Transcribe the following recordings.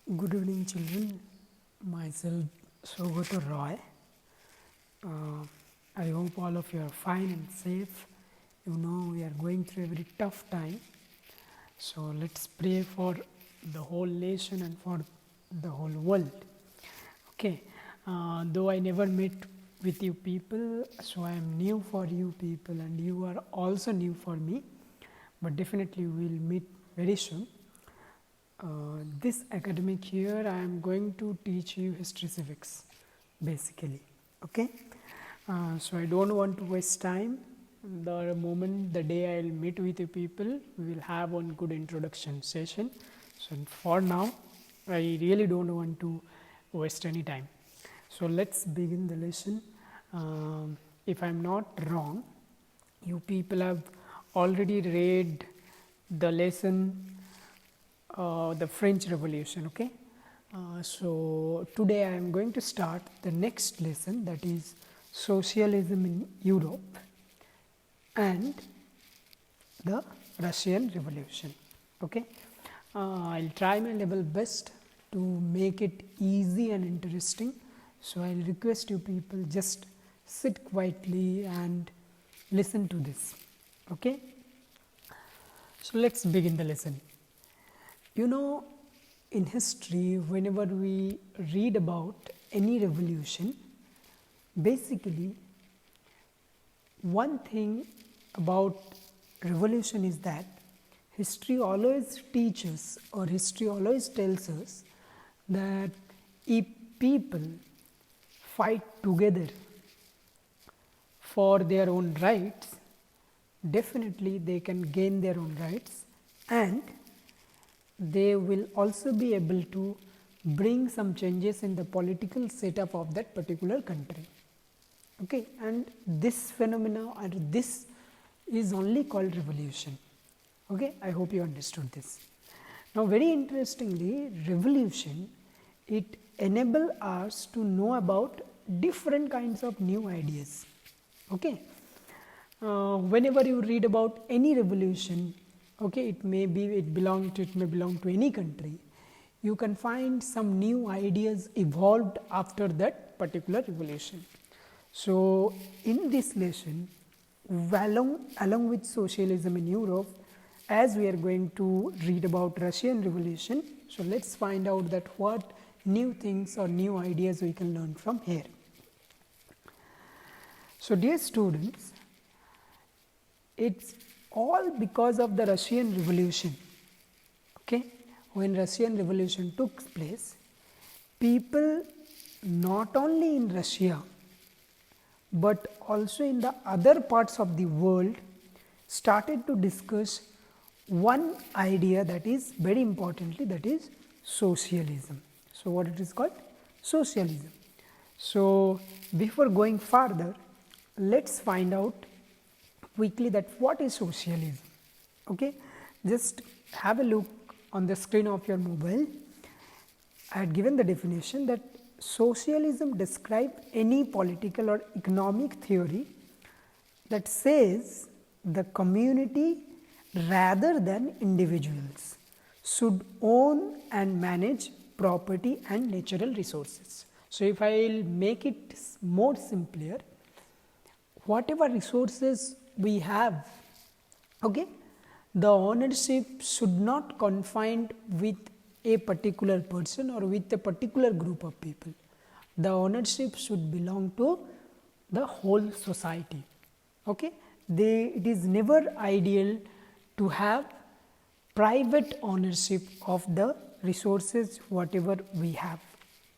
Good evening, children. Myself, Sogata Roy. I hope all of you are fine and safe. You know, we are going through a very tough time. So, let's pray for the whole nation and for the whole world. Okay, though I never met with you people, so I am new for you people, and you are also new for me. But definitely, we'll meet very soon. This academic year I am going to teach you history civics basically. Okay, so I don't want to waste time. The day I'll meet with you people, we will have one good introduction session. So for now I really don't want to waste any time. So let's begin the lesson. If I'm not wrong, you people have already read the lesson, the French Revolution. Okay, so today I am going to start the next lesson, that is socialism in Europe and the Russian Revolution. Okay, I'll try my level best to make it easy and interesting. So I'll request you people just sit quietly and listen to this. Okay, so let's begin the lesson. You know, in history, whenever we read about any revolution, basically one thing about revolution is that history always teaches, or history always tells us, that if people fight together for their own rights, definitely they can gain their own rights, and they will also be able to bring some changes in the political setup of that particular country. Okay, and this phenomena, or this is only called revolution. Okay, I hope you understood this. Now, very interestingly, revolution, it enable us to know about different kinds of new ideas. Okay, whenever you read about any revolution, okay, it may belong to any country, you can find some new ideas evolved after that particular revolution. So in this lesson, along with socialism in Europe, as we are going to read about Russian Revolution, so let's find out that what new things or new ideas we can learn from here. So dear students, it's all because of the Russian Revolution. Okay, when Russian Revolution took place, people not only in Russia but also in the other parts of the world started to discuss one idea, that is very importantly, that is socialism. So what it is called? Socialism. So before going further, let's find out quickly that what is socialism. Okay, just have a look on the screen of your mobile. I had given the definition that socialism describes any political or economic theory that says the community rather than individuals should own and manage property and natural resources. So if I will make it more simpler, whatever resources we have, okay, the ownership should not confined with a particular person or with a particular group of people. The ownership should belong to the whole society. Okay, it is never ideal to have private ownership of the resources whatever we have.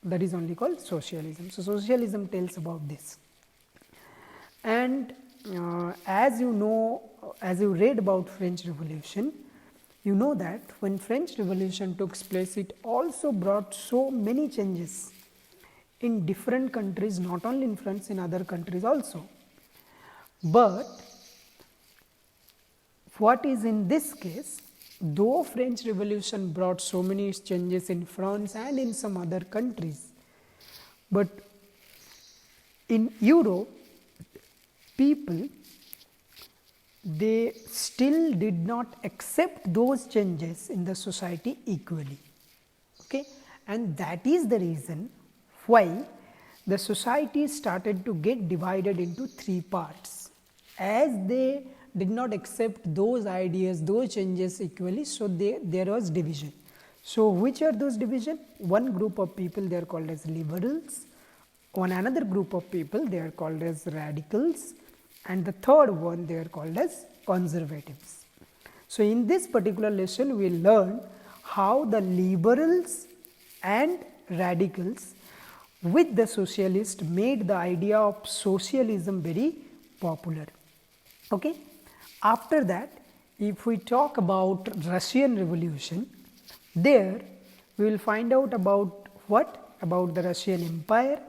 That is only called socialism. So socialism tells about this. And as you know, as you read about French Revolution, you know that when French Revolution took place, it also brought so many changes in different countries, not only in France, in other countries also. But what is in this case, though French Revolution brought so many changes in France and in some other countries, but in Europe, people, they still did not accept those changes in the society equally. Okay, and that is the reason why the society started to get divided into three parts, as they did not accept those ideas, those changes equally. So, there was division. So, which are those division? One group of people, they are called as liberals, one another group of people, they are called as radicals, and the third one, they are called as conservatives. So, in this particular lesson we will learn how the liberals and radicals with the socialists made the idea of socialism very popular. Okay? After that, if we talk about Russian Revolution, there we will find out about what? About the Russian Empire.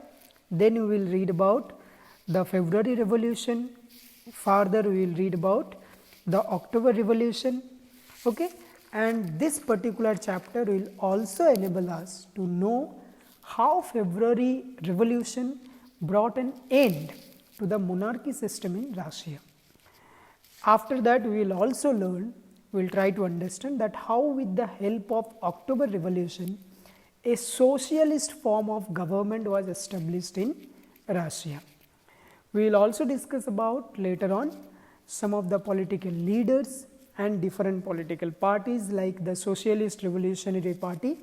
Then we will read about the February Revolution. Further we will read about the October Revolution. Okay? And this particular chapter will also enable us to know how February Revolution brought an end to the monarchy system in Russia. After that, we will also learn, we will try to understand that how with the help of October Revolution, a socialist form of government was established in Russia. We will also discuss about later on some of the political leaders and different political parties like the Socialist Revolutionary Party.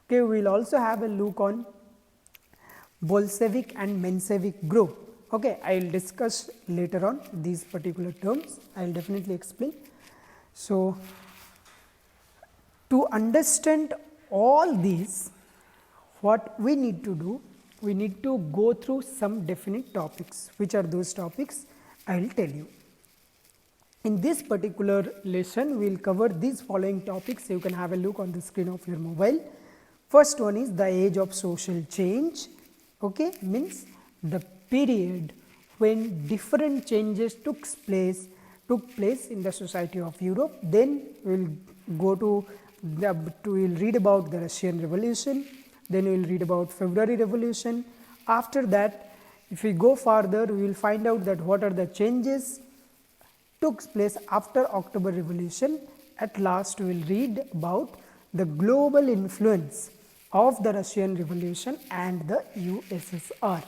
Okay, we will also have a look on Bolshevik and Menshevik group. Okay, I will discuss later on these particular terms, I will definitely explain. So, to understand all these, what we need to do, we need to go through some definite topics. Which are those topics? I will tell you. In this particular lesson, we will cover these following topics. You can have a look on the screen of your mobile. First one is the age of social change. Okay, means the period when different changes took place in the society of Europe. Then we will go to we will read about the Russian Revolution. Then we will read about February Revolution. After that, if we go further, we will find out that what are the changes took place after October Revolution. At last, we will read about the global influence of the Russian Revolution and the USSR.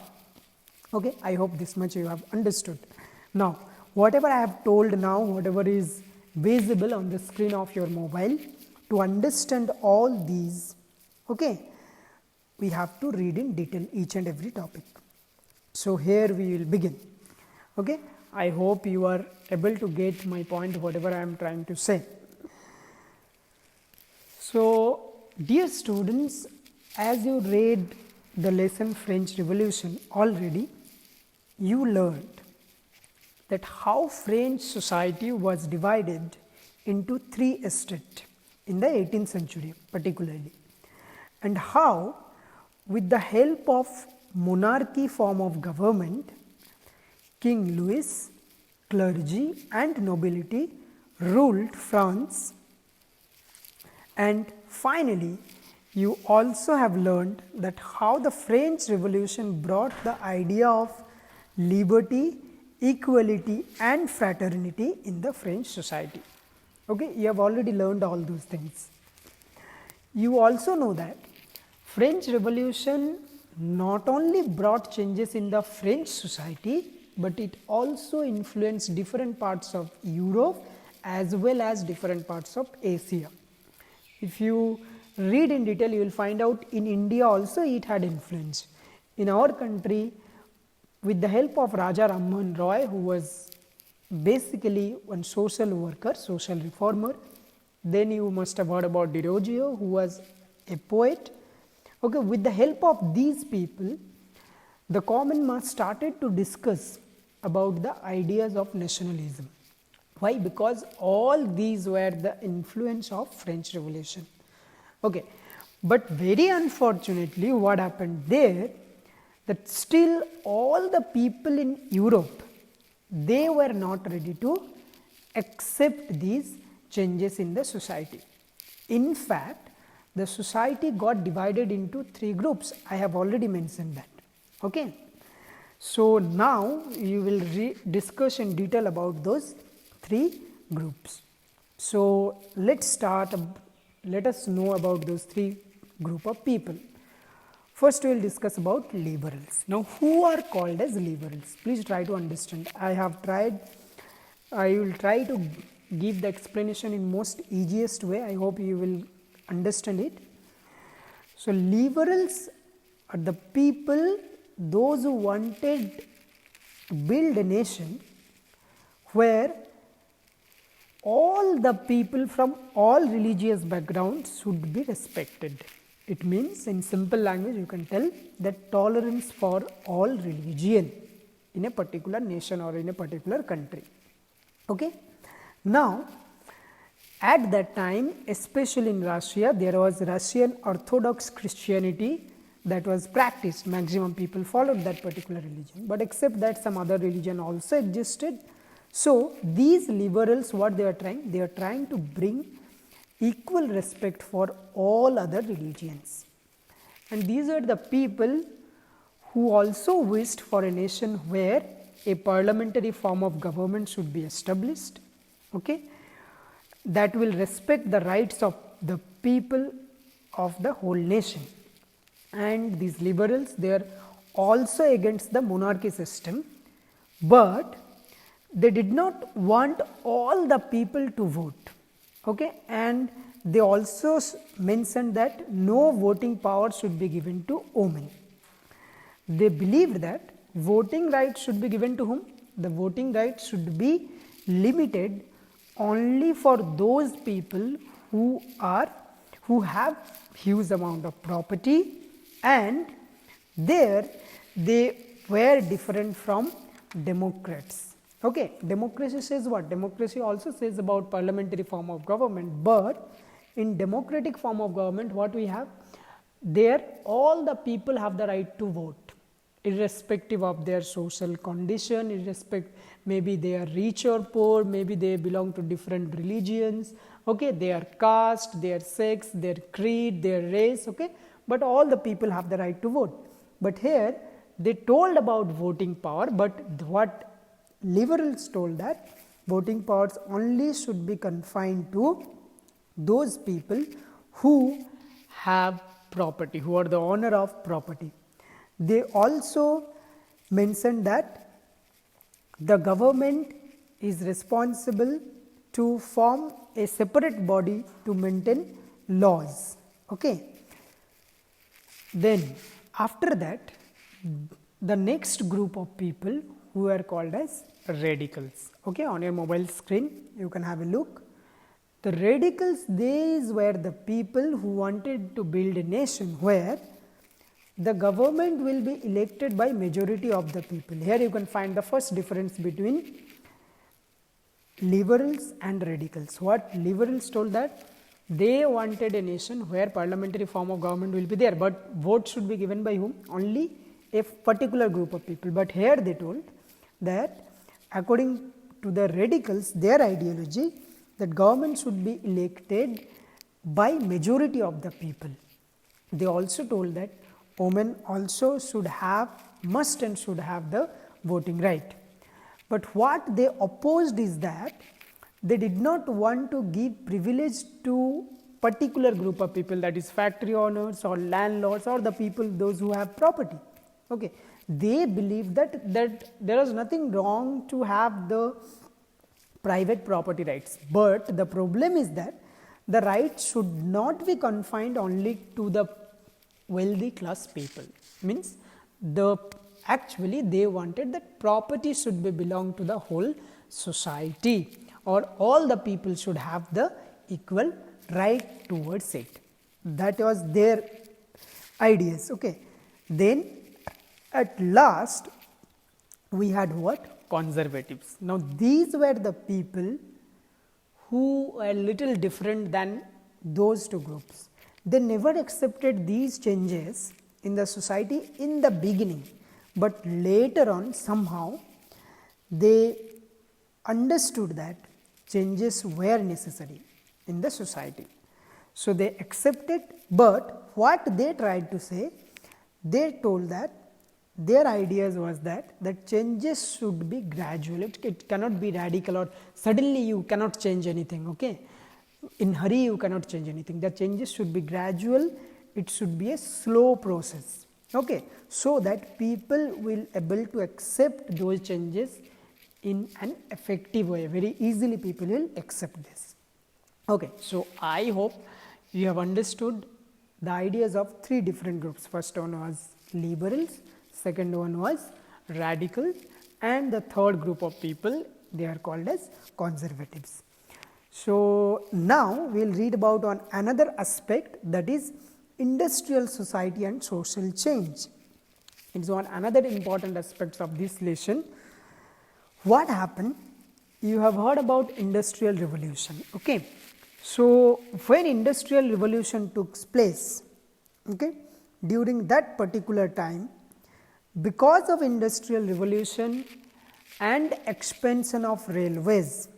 Okay, I hope this much you have understood. Now, whatever I have told now, whatever is visible on the screen of your mobile, to understand all these, okay, we have to read in detail each and every topic. So, here we will begin. Okay, I hope you are able to get my point, whatever I am trying to say. So, dear students, as you read the lesson French Revolution already, you learned that how French society was divided into three estates in the 18th century particularly, and how with the help of monarchy form of government, King Louis, clergy and nobility ruled France. And finally, you also have learned that how the French Revolution brought the idea of liberty, equality and fraternity in the French society. Okay, you have already learned all those things. You also know that French Revolution not only brought changes in the French society, but it also influenced different parts of Europe as well as different parts of Asia. If you read in detail, you will find out in India also it had influence. In our country, with the help of Raja Rammohun Roy, who was basically one social worker, social reformer. Then you must have heard about Desrosiers, who was a poet. Okay, with the help of these people, the common mass started to discuss about the ideas of nationalism. Why? Because all these were the influence of French Revolution. Okay, but very unfortunately, what happened there, that still all the people in Europe, they were not ready to accept these changes in the society. In fact, the society got divided into three groups. I have already mentioned that. Okay. So, now you will discuss in detail about those three groups. So, let us know about those three group of people. First, we will discuss about liberals. Now, who are called as liberals? Please try to understand. I will try to give the explanation in most easiest way. I hope you will understand it. So, liberals are the people, those who wanted to build a nation where all the people from all religious backgrounds should be respected. It means, in simple language, you can tell that tolerance for all religion in a particular nation or in a particular country. Okay? Now, at that time, especially in Russia, there was Russian Orthodox Christianity that was practiced. Maximum people followed that particular religion, but except that some other religion also existed. So, these liberals, what they are trying? They are trying to bring equal respect for all other religions. And these are the people who also wished for a nation where a parliamentary form of government should be established, okay, that will respect the rights of the people of the whole nation. And these liberals, they are also against the monarchy system, but they did not want all the people to vote. Okay, and they also mentioned that no voting power should be given to women. They believed that voting rights should be given to whom? The voting rights should be limited only for those people who have huge amount of property, and there they were different from democrats. Okay, democracy says what? Democracy also says about parliamentary form of government, but in democratic form of government, what we have? There all the people have the right to vote, irrespective of their social condition, maybe they are rich or poor, maybe they belong to different religions, okay, their caste, their sex, their creed, their race, okay, but all the people have the right to vote. But here they told about voting power, but what liberals told that voting powers only should be confined to those people who have property, who are the owner of property. They also mentioned that the government is responsible to form a separate body to maintain laws. Okay. Then after that, the next group of people who are called as radicals. Okay, on your mobile screen you can have a look. The radicals, these were the people who wanted to build a nation where the government will be elected by majority of the people. Here you can find the first difference between liberals and radicals. What liberals told that they wanted a nation where parliamentary form of government will be there, but vote should be given by whom? Only a particular group of people. But here they told that according to the radicals, their ideology, that government should be elected by majority of the people. They also told that women also should have, must and should have the voting right. But what they opposed is that they did not want to give privilege to particular group of people, that is factory owners or landlords or the people those who have property. Okay. They believe that there is nothing wrong to have the private property rights, but the problem is that the rights should not be confined only to the wealthy class people. Means actually they wanted that property should be belong to the whole society, or all the people should have the equal right towards it. That was their ideas. Okay. Then at last we had what? Conservatives. Now these were the people who are little different than those two groups. They never accepted these changes in the society in the beginning, but later on somehow they understood that changes were necessary in the society. So they accepted, but what they tried to say, they told that their ideas was that changes should be gradual. It cannot be radical, or suddenly you cannot change anything. Okay, in hurry you cannot change anything. The changes should be gradual it should be a slow process, okay, so that people will able to accept those changes in an effective way. Very easily people will accept this. Okay, so I hope you have understood the ideas of three different groups. First one was liberals, second one was radicals, and the third group of people, they are called as conservatives. So now we will read about on another aspect, that is industrial society and social change. It is one another important aspects of this lesson. What happened? You have heard about industrial revolution, okay. So when industrial revolution took place, okay, during that particular time, because of industrial revolution and expansion of railways,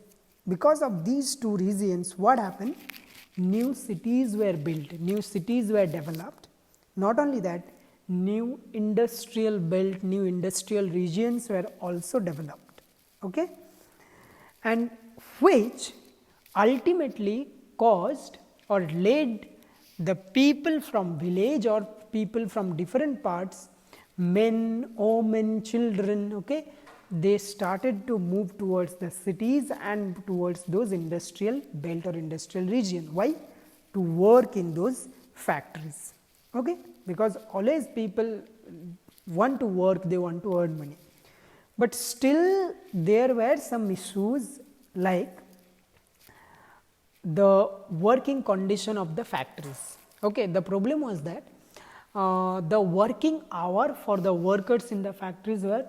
because of these two reasons, what happened? New cities were built, new cities were developed. Not only that, new industrial belt, new industrial regions were also developed, okay, and which ultimately caused or led the people from village or people from different parts, men, women, children, okay, they started to move towards the cities and towards those industrial belt or industrial region. Why? To work in those factories, okay, because always people want to work, they want to earn money. But still there were some issues like the working condition of the factories. Okay, the problem was that the working hour for the workers in the factories were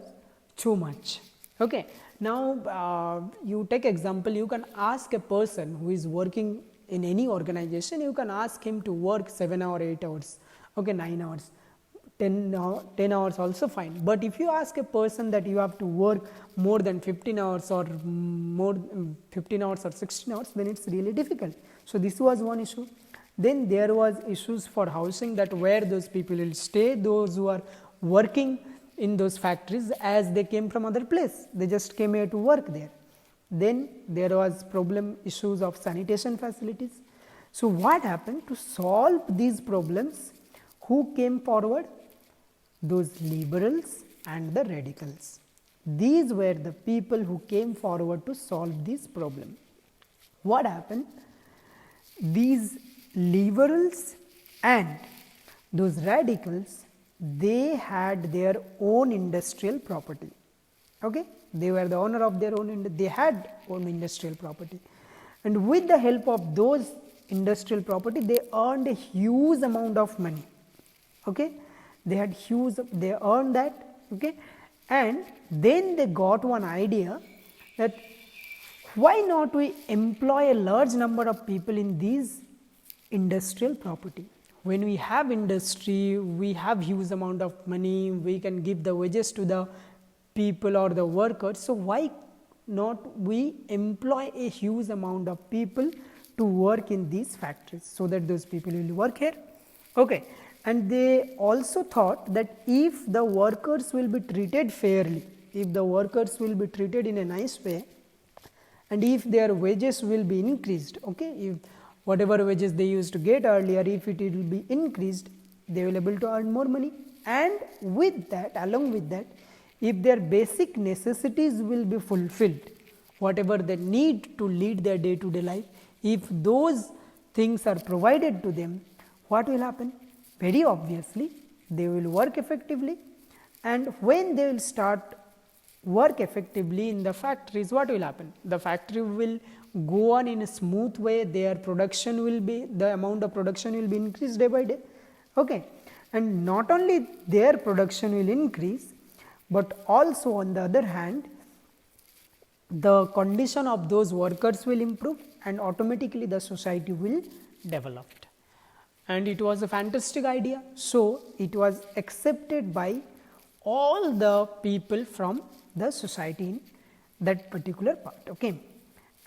too much. Okay, now you take example, you can ask a person who is working in any organization, you can ask him to work 7 or 8 hours, okay, 9 hours, 10 hours also fine. But if you ask a person that you have to work more than 15 hours or more 15 hours or 16 hours, then it's really difficult. So this was one issue. Then there was issues for housing, that where those people will stay, those who are working in those factories, as they came from other place, they just came here to work there. Then there was problem issues of sanitation facilities. So what happened to solve these problems? Who came forward? Those liberals and the radicals. These were the people who came forward to solve this problem. What happened? These liberals and those radicals, they had their own industrial property, okay, they were the owner of their own, they had own industrial property, and with the help of those industrial property, they earned a huge amount of money, okay, they earned that, okay, and then they got one idea that why not we employ a large number of people in these industrial property. When we have industry, we have huge amount of money, we can give the wages to the people or the workers. So why not we employ a huge amount of people to work in these factories, so that those people will work here, okay. And they also thought that if the workers will be treated fairly, if the workers will be treated in a nice way, and if their wages will be increased, okay, if whatever wages they used to get earlier, if it will be increased, they will be able to earn more money. And with that, along with that, if their basic necessities will be fulfilled, whatever they need to lead their day to day life, if those things are provided to them, what will happen? Very obviously, they will work effectively, and when they will start work effectively in the factories, what will happen? The factory will go on in a smooth way, their production will be, the amount of production will be increased day by day, okay. And not only their production will increase, but also on the other hand, the condition of those workers will improve, and automatically the society will develop. And it was a fantastic idea, so it was accepted by all the people from the society in that particular part, okay.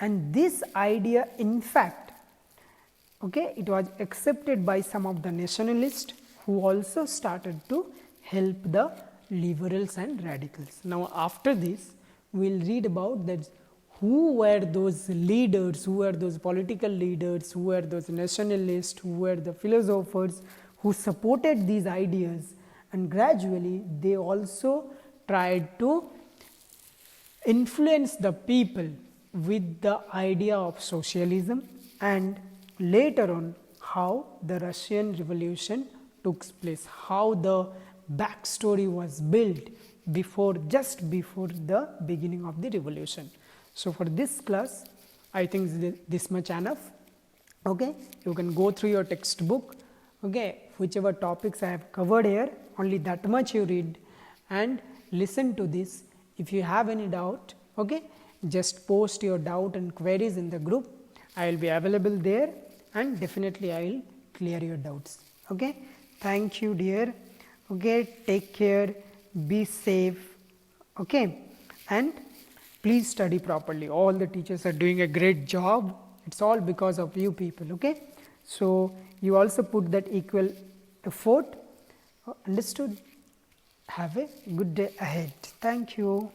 And this idea, in fact, okay, it was accepted by some of the nationalists who also started to help the liberals and radicals. Now after this, we will read about that who were those leaders, who were those political leaders, who were those nationalists, who were the philosophers who supported these ideas, and gradually they also tried to influence the people with the idea of socialism, and later on how the Russian Revolution took place, how the backstory was built just before the beginning of the revolution. So for this class, I think this much enough. Okay, you can go through your textbook. Okay, whichever topics I have covered here, only that much you read and listen to this. If you have any doubt, okay, just post your doubt and queries in the group. I will be available there, and definitely I will clear your doubts. Okay, thank you dear. Okay, take care, be safe. Okay, and please study properly. All the teachers are doing a great job. It's all because of you people. Okay, so you also put that equal effort. Understood? Have a good day ahead. Thank you.